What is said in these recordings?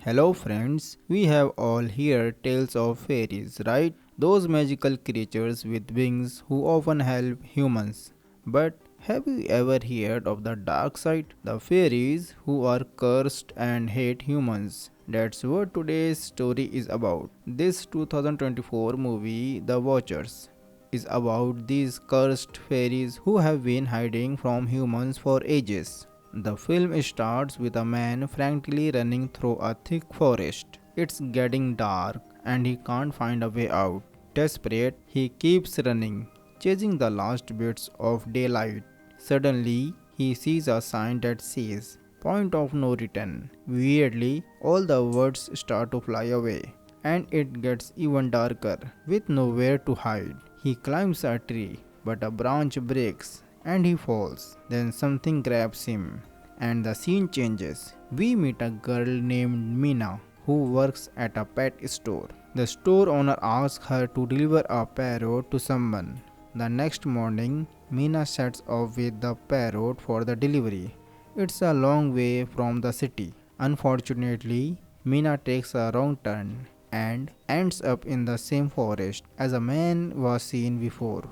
Hello friends, we have all heard tales of fairies, right? Those magical creatures with wings who often help humans. But have you ever heard of the dark side? The fairies who are cursed and hate humans. That's what today's story is about. This 2024 movie, The Watchers, is about these cursed fairies who have been hiding from humans for ages. The film starts with a man frantically running through a thick forest. It's getting dark and he can't find a way out. Desperate, he keeps running, chasing the last bits of daylight. Suddenly, he sees a sign that says, Point of no return. Weirdly, all the words start to fly away, and it gets even darker, with nowhere to hide. He climbs a tree, but a branch breaks and he falls. Then something grabs him, and the scene changes. We meet a girl named Mina who works at a pet store. The store owner asks her to deliver a parrot to someone. The next morning, Mina sets off with the parrot for the delivery. It's a long way from the city. Unfortunately, Mina takes a wrong turn and ends up in the same forest as a man was seen before.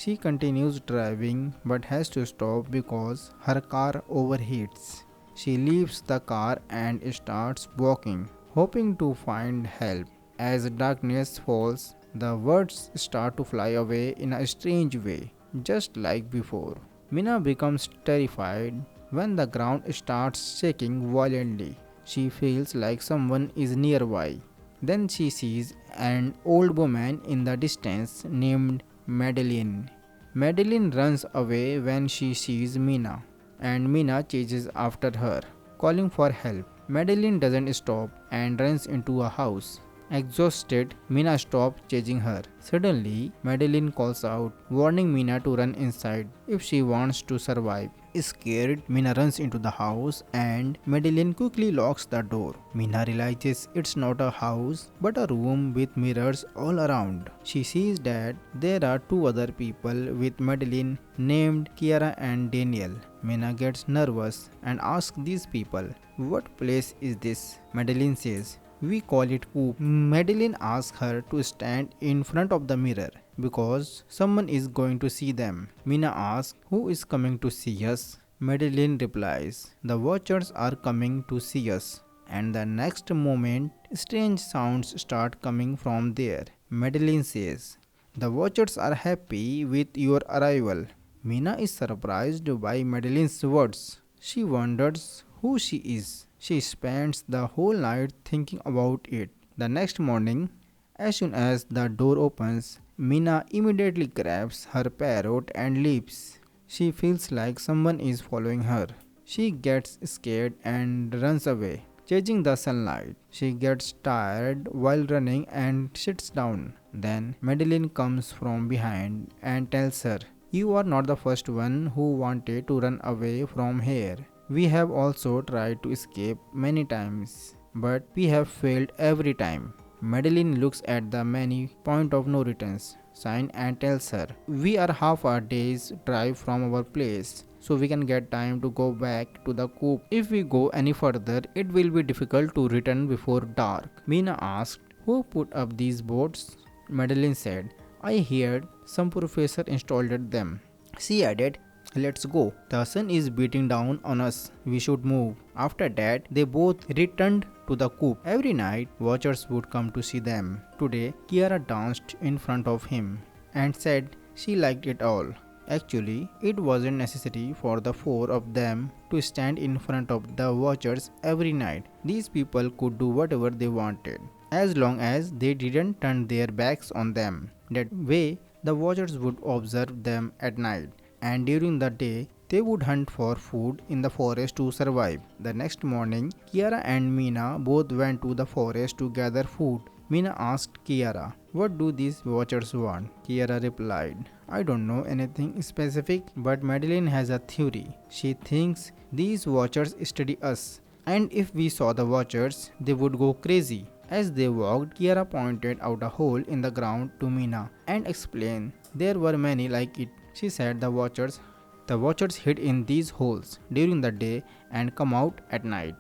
She continues driving but has to stop because her car overheats. She leaves the car and starts walking, hoping to find help. As darkness falls, the words start to fly away in a strange way, just like before. Mina becomes terrified when the ground starts shaking violently. She feels like someone is nearby. Then she sees an old woman in the distance named Madeline. Madeline runs away when she sees Mina, and Mina chases after her, calling for help. Madeline doesn't stop and runs into a house. Exhausted, Mina stops chasing her. Suddenly, Madeline calls out, warning Mina to run inside if she wants to survive. Scared, Mina runs into the house and Madeline quickly locks the door. Mina realizes it's not a house but a room with mirrors all around. She sees that there are two other people with Madeline named Kiara and Daniel. Mina gets nervous and asks these people, What place is this? Madeline says, We call it Coop. Madeline asks her to stand in front of the mirror because someone is going to see them. Mina asks, Who is coming to see us? Madeline replies, The watchers are coming to see us. And the next moment, strange sounds start coming from there. Madeline says, The watchers are happy with your arrival. Mina is surprised by Madeline's words. She wonders who she is. She spends the whole night thinking about it. The next morning, as soon as the door opens, Mina immediately grabs her parrot and leaps. She feels like someone is following her. She gets scared and runs away, chasing the sunlight. She gets tired while running and sits down. Then Madeline comes from behind and tells her, You are not the first one who wanted to run away from here. We have also tried to escape many times, but we have failed every time. Madeline looks at the many point of no returns sign and tells her, We are half a day's drive from our place, so we can get time to go back to the coop. If we go any further, it will be difficult to return before dark. Mina asked, Who put up these boats? Madeline said, I heard some professor installed them. She added, Let's go. The sun is beating down on us. We should move. After that, they both returned to the coop. Every night, watchers would come to see them. Today, Kiara danced in front of him and said she liked it all. Actually, it wasn't necessary for the four of them to stand in front of the watchers every night. These people could do whatever they wanted, as long as they didn't turn their backs on them. That way, the watchers would observe them at night, and during the day, they would hunt for food in the forest to survive. The next morning, Kiara and Mina both went to the forest to gather food. Mina asked Kiara, What do these watchers want? Kiara replied, I don't know anything specific, but Madeline has a theory. She thinks these watchers study us, and if we saw the watchers, they would go crazy. As they walked, Kiara pointed out a hole in the ground to Mina and explained there were many like it. She said the watchers hid in these holes during the day and come out at night.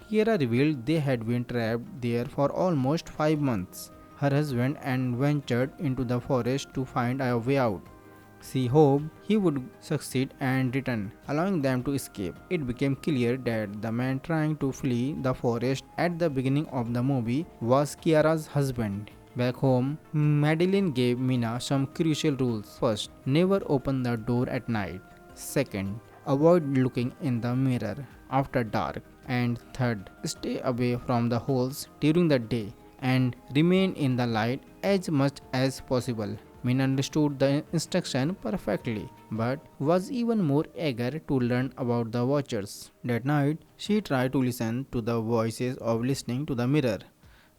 Kiera revealed they had been trapped there for almost 5 months. Her husband and ventured into the forest to find a way out. She hoped he would succeed and return, allowing them to escape. It became clear that the man trying to flee the forest at the beginning of the movie was Kiara's husband. Back home, Madeline gave Mina some crucial rules. First, never open the door at night. Second, avoid looking in the mirror after dark. And third, stay away from the holes during the day and remain in the light as much as possible. Min understood the instruction perfectly, but was even more eager to learn about the watchers. That night, she tried to listen to the voices of listening to the mirror.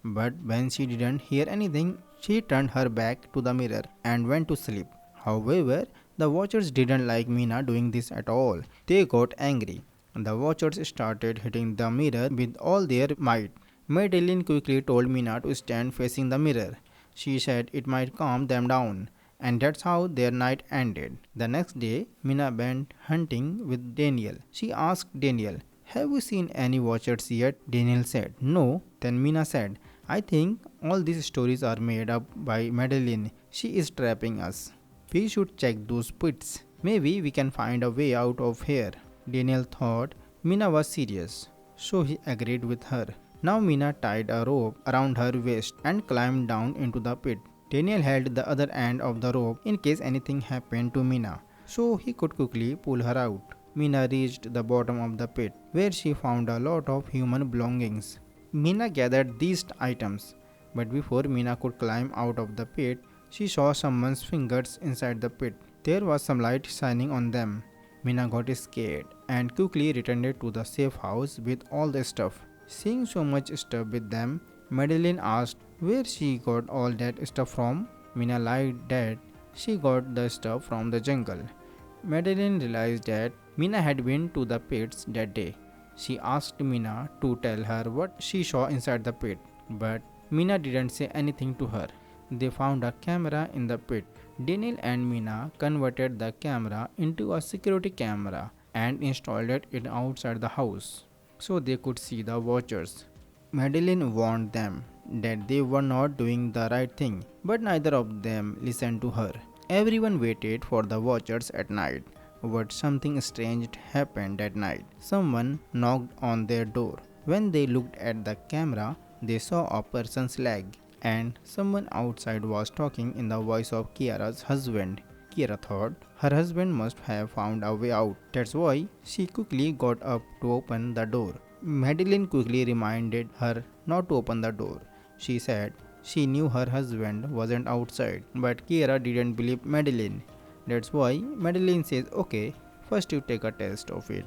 But when she didn't hear anything, she turned her back to the mirror and went to sleep. However, the watchers didn't like Mina doing this at all. They got angry. The watchers started hitting the mirror with all their might. Madeline quickly told Mina to stand facing the mirror. She said it might calm them down, and that's how their night ended. The next day, Mina went hunting with Daniel. She asked Daniel, "Have you seen any watchers yet?" Daniel said, "No." Then Mina said, "I think all these stories are made up by Madeline. She is trapping us. We should check those pits. Maybe we can find a way out of here." Daniel thought Mina was serious, so he agreed with her. Now Mina tied a rope around her waist and climbed down into the pit. Daniel held the other end of the rope in case anything happened to Mina, so he could quickly pull her out. Mina reached the bottom of the pit, where she found a lot of human belongings. Mina gathered these items, but before Mina could climb out of the pit, she saw someone's fingers inside the pit. There was some light shining on them. Mina got scared and quickly returned to the safe house with all the stuff. Seeing so much stuff with them, Madeline asked where she got all that stuff from. Mina lied that she got the stuff from the jungle. Madeline realized that Mina had been to the pits that day. She asked Mina to tell her what she saw inside the pit, but Mina didn't say anything to her. They found a camera in the pit. Daniel and Mina converted the camera into a security camera and installed it outside the house so they could see the watchers. Madeline warned them that they were not doing the right thing, but neither of them listened to her. Everyone waited for the watchers at night. But something strange happened that night. Someone knocked on their door. When they looked at the camera, they saw a person's leg, and someone outside was talking in the voice of Kiara's husband. Kiara thought her husband must have found a way out. That's why she quickly got up to open the door. Madeline quickly reminded her not to open the door. She said she knew her husband wasn't outside, but Kiara didn't believe Madeline. That's why Madeline says, "Okay, first you take a test of it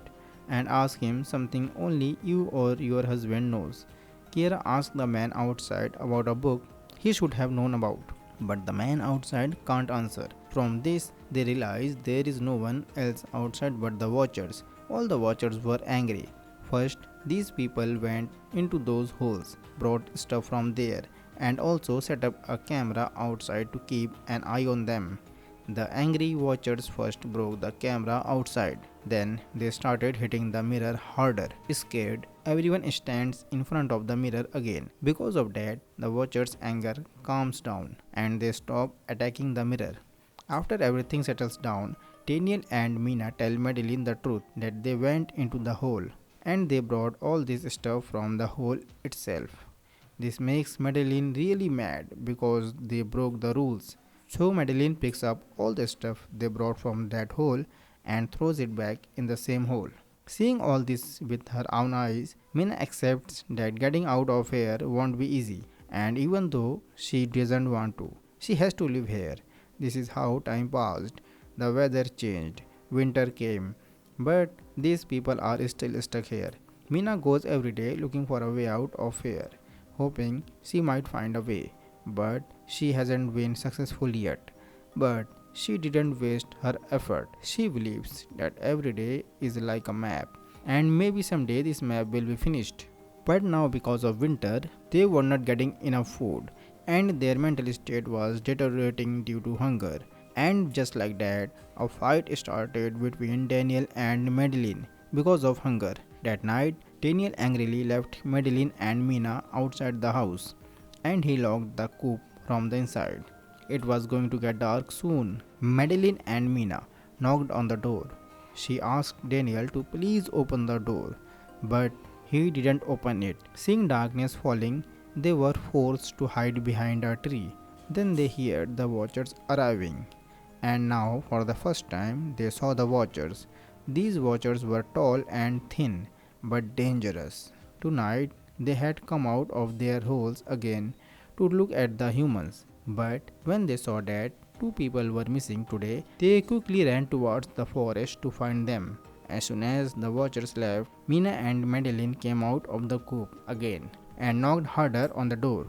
and ask him something only you or your husband knows." Kiera asked the man outside about a book he should have known about, but the man outside can't answer. From this, they realize there is no one else outside but the watchers. All the watchers were angry. First, these people went into those holes, brought stuff from there, and also set up a camera outside to keep an eye on them. The angry watchers first broke the camera outside. Then they started hitting the mirror harder. Scared, everyone stands in front of the mirror again. Because of that, the watchers' anger calms down and they stop attacking the mirror. After everything settles down, Daniel and Mina tell Madeline the truth that they went into the hole and they brought all this stuff from the hole itself. This makes Madeline really mad because they broke the rules. So Madeline picks up all the stuff they brought from that hole and throws it back in the same hole. Seeing all this with her own eyes, Mina accepts that getting out of here won't be easy, and even though she doesn't want to, she has to live here. This is how time passed. The weather changed, winter came, but these people are still stuck here. Mina goes every day looking for a way out of here, hoping she might find a way, but she hasn't been successful yet. But she didn't waste her effort. She believes that every day is like a map, and maybe someday this map will be finished. But now, because of winter, they were not getting enough food, and their mental state was deteriorating due to hunger. And just like that, a fight started between Daniel and Madeline because of hunger. That night, Daniel angrily left Madeline and Mina outside the house, and he locked the coop from the inside. It was going to get dark soon. Madeline and Mina knocked on the door. She asked Daniel to please open the door, but he didn't open it. Seeing darkness falling, they were forced to hide behind a tree. Then they heard the watchers arriving, and now, for the first time, they saw the watchers. These watchers were tall and thin, but dangerous. Tonight, they had come out of their holes again to look at the humans. But when they saw that two people were missing today, they quickly ran towards the forest to find them. As soon as the watchers left, Mina and Madeline came out of the coop again and knocked harder on the door.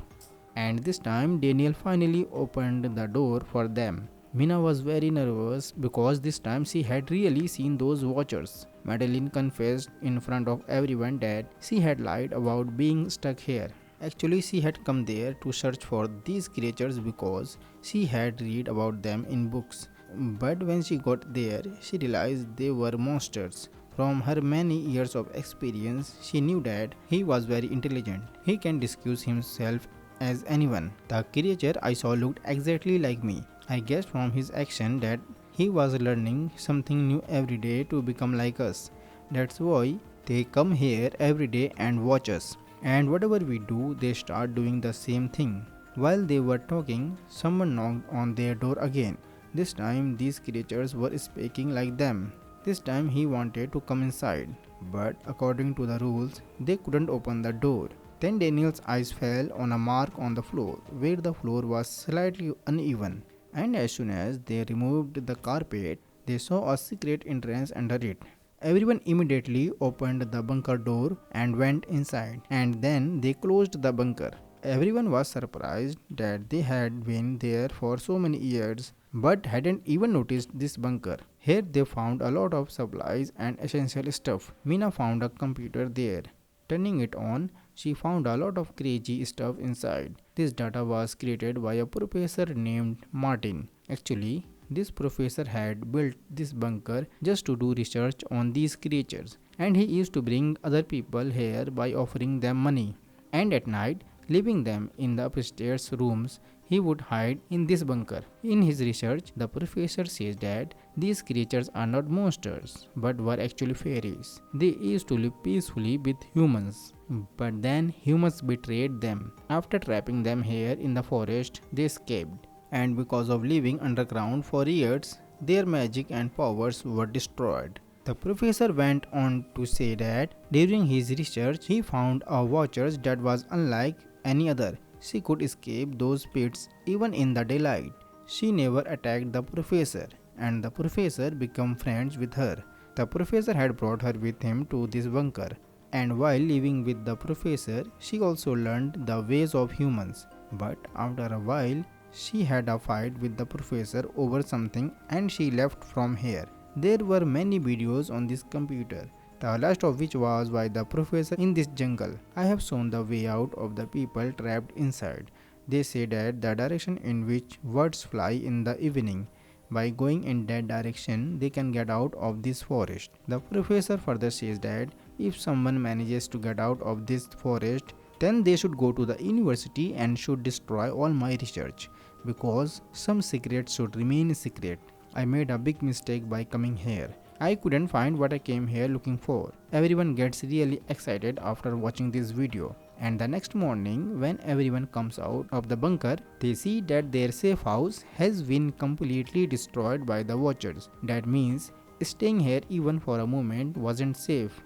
And this time, Daniel finally opened the door for them. Mina was very nervous because this time she had really seen those watchers. Madeline confessed in front of everyone that she had lied about being stuck here. Actually, she had come there to search for these creatures because she had read about them in books. But when she got there, she realized they were monsters. From her many years of experience, she knew that he was very intelligent. He can disguise himself as anyone. The creature I saw looked exactly like me. I guessed from his action that he was learning something new every day to become like us. That's why they come here every day and watch us. And whatever we do, they start doing the same thing. While they were talking, someone knocked on their door again. This time, these creatures were speaking like them. This time, he wanted to come inside, but according to the rules, they couldn't open the door. Then Daniel's eyes fell on a mark on the floor, where the floor was slightly uneven. And as soon as they removed the carpet, they saw a secret entrance under it. Everyone immediately opened the bunker door and went inside, and then they closed the bunker. Everyone was surprised that they had been there for so many years but hadn't even noticed this bunker. Here they found a lot of supplies and essential stuff. Mina found a computer there. Turning it on, she found a lot of crazy stuff inside. This data was created by a professor named Martin. Actually, this professor had built this bunker just to do research on these creatures, and he used to bring other people here by offering them money. And at night, leaving them in the upstairs rooms, he would hide in this bunker. In his research, the professor says that these creatures are not monsters but were actually fairies. They used to live peacefully with humans. But then humans betrayed them. After trapping them here in the forest, they escaped. And because of living underground for years, their magic and powers were destroyed. The professor went on to say that during his research, he found a watcher that was unlike any other. She could escape those pits even in the daylight. She never attacked the professor, and the professor became friends with her. The professor had brought her with him to this bunker, and while living with the professor, she also learned the ways of humans. But after a while, she had a fight with the professor over something and she left from here. There were many videos on this computer, the last of which was by the professor in this jungle. I have shown the way out of the people trapped inside. They say that the direction in which birds fly in the evening. By going in that direction, they can get out of this forest. The professor further says that if someone manages to get out of this forest, then they should go to the university and should destroy all my research, because some secrets should remain secret. I made a big mistake by coming here. I couldn't find what I came here looking for. Everyone gets really excited after watching this video. And the next morning, when everyone comes out of the bunker, they see that their safe house has been completely destroyed by the watchers. That means staying here even for a moment wasn't safe.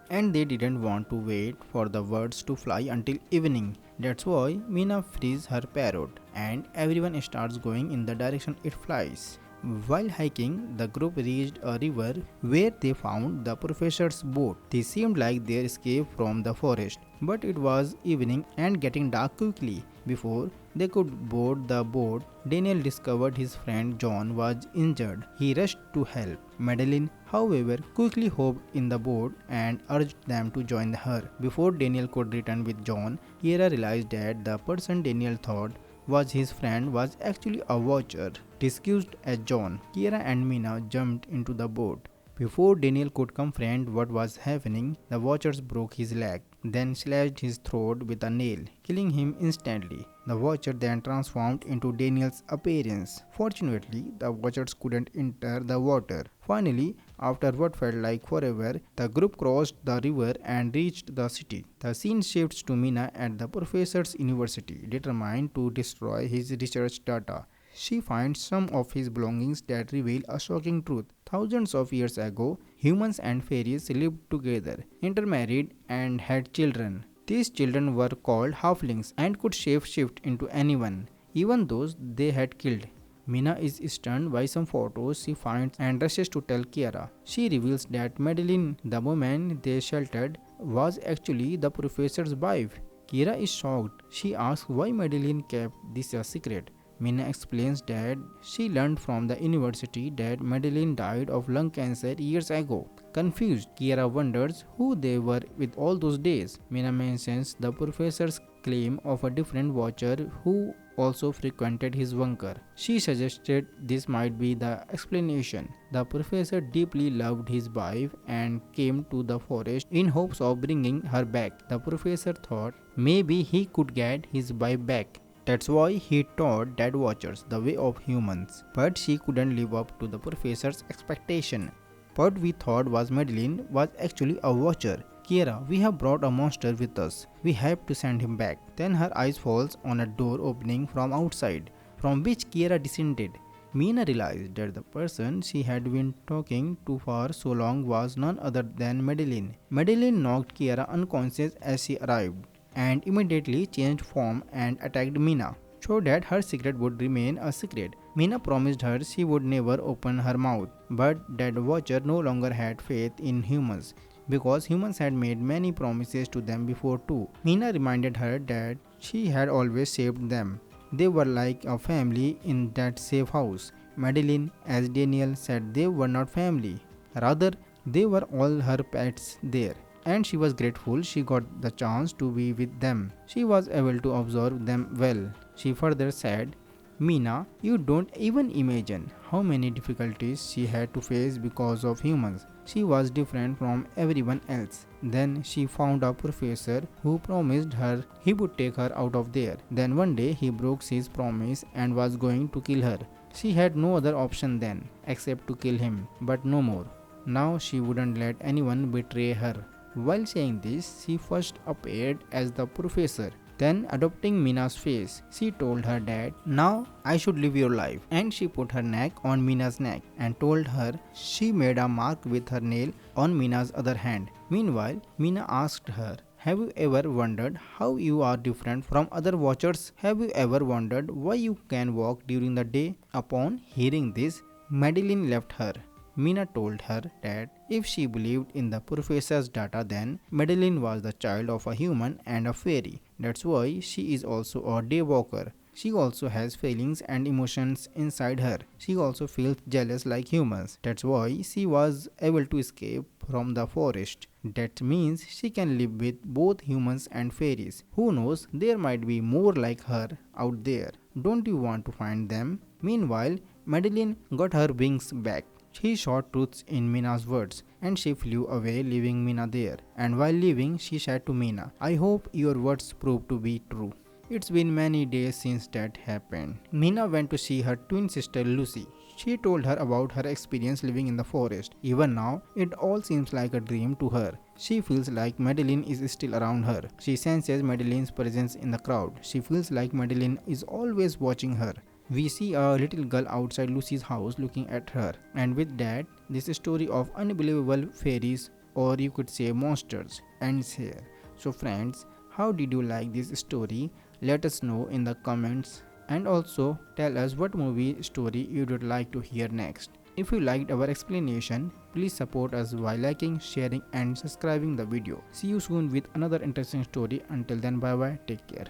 And they didn't want to wait for the birds to fly until evening. That's why Mina frees her parrot and everyone starts going in the direction it flies. While hiking, the group reached a river where they found the professor's boat. They seemed like their escape from the forest, but it was evening and getting dark quickly. Before they could board the boat, Daniel discovered his friend John was injured. He rushed to help. Madeline, however, quickly hopped in the boat and urged them to join her. Before Daniel could return with John, Kiera realized that the person Daniel thought was his friend was actually a watcher, disguised as John. Kiera and Mina jumped into the boat. Before Daniel could comprehend what was happening, the Watchers broke his leg, then slashed his throat with a nail, killing him instantly. The Watcher then transformed into Daniel's appearance. Fortunately, the Watchers couldn't enter the water. Finally, after what felt like forever, the group crossed the river and reached the city. The scene shifts to Mina at the professor's university, determined to destroy his research data. She finds some of his belongings that reveal a shocking truth. Thousands of years ago, humans and fairies lived together, intermarried, and had children. These children were called halflings and could shape-shift into anyone, even those they had killed. Mina is stunned by some photos she finds and rushes to tell Kiara. She reveals that Madeline, the woman they sheltered, was actually the professor's wife. Kira is shocked. She asks why Madeline kept this a secret. Mina explains that she learned from the university that Madeline died of lung cancer years ago. Confused, Kiara wonders who they were with all those days. Mina mentions the professor's claim of a different watcher who also frequented his bunker. She suggested this might be the explanation. The professor deeply loved his wife and came to the forest in hopes of bringing her back. The professor thought maybe he could get his wife back. That's why he taught Dead Watchers the way of humans. But she couldn't live up to the professor's expectation. What we thought was Madeline was actually a watcher. Kiera, we have brought a monster with us. We have to send him back. Then her eyes falls on a door opening from outside, from which Kiera descended. Mina realized that the person she had been talking to for so long was none other than Madeline. Madeline knocked Kiera unconscious as she arrived, and immediately changed form and attacked Mina, so that her secret would remain a secret. Mina promised her she would never open her mouth, but that watcher no longer had faith in humans, because humans had made many promises to them before too. Mina reminded her that she had always saved them. They were like a family in that safe house. Madeline, as Daniel said, they were not family. Rather, they were all her pets there, and she was grateful she got the chance to be with them. She was able to observe them well. She further said, Mina, you don't even imagine how many difficulties she had to face because of humans. She was different from everyone else. Then she found a professor who promised her he would take her out of there. Then one day he broke his promise and was going to kill her. She had no other option then except to kill him, but no more. Now she wouldn't let anyone betray her. While saying this, she first appeared as the professor. Then, adopting Mina's face, she told her that, now I should live your life. And she put her neck on Mina's neck and told her she made a mark with her nail on Mina's other hand. Meanwhile, Mina asked her, have you ever wondered how you are different from other watchers? Have you ever wondered why you can walk during the day? Upon hearing this, Madeline left her. Mina told her that if she believed in the professor's data, then Madeline was the child of a human and a fairy. That's why she is also a daywalker. She also has feelings and emotions inside her. She also feels jealous like humans. That's why she was able to escape from the forest. That means she can live with both humans and fairies. Who knows, there might be more like her out there. Don't you want to find them? Meanwhile, Madeline got her wings back. She saw truths in Mina's words, and she flew away, leaving Mina there. And while leaving, she said to Mina, I hope your words prove to be true. It's been many days since that happened. Mina went to see her twin sister Lucy. She told her about her experience living in the forest. Even now, it all seems like a dream to her. She feels like Madeline is still around her. She senses Madeline's presence in the crowd. She feels like Madeline is always watching her. We see a little girl outside Lucy's house looking at her. And with that, this story of unbelievable fairies, or you could say monsters, ends here. So friends, how did you like this story? Let us know in the comments, and also tell us what movie story you would like to hear next. If you liked our explanation, please support us by liking, sharing and subscribing the video. See you soon with another interesting story. Until then, bye bye, take care.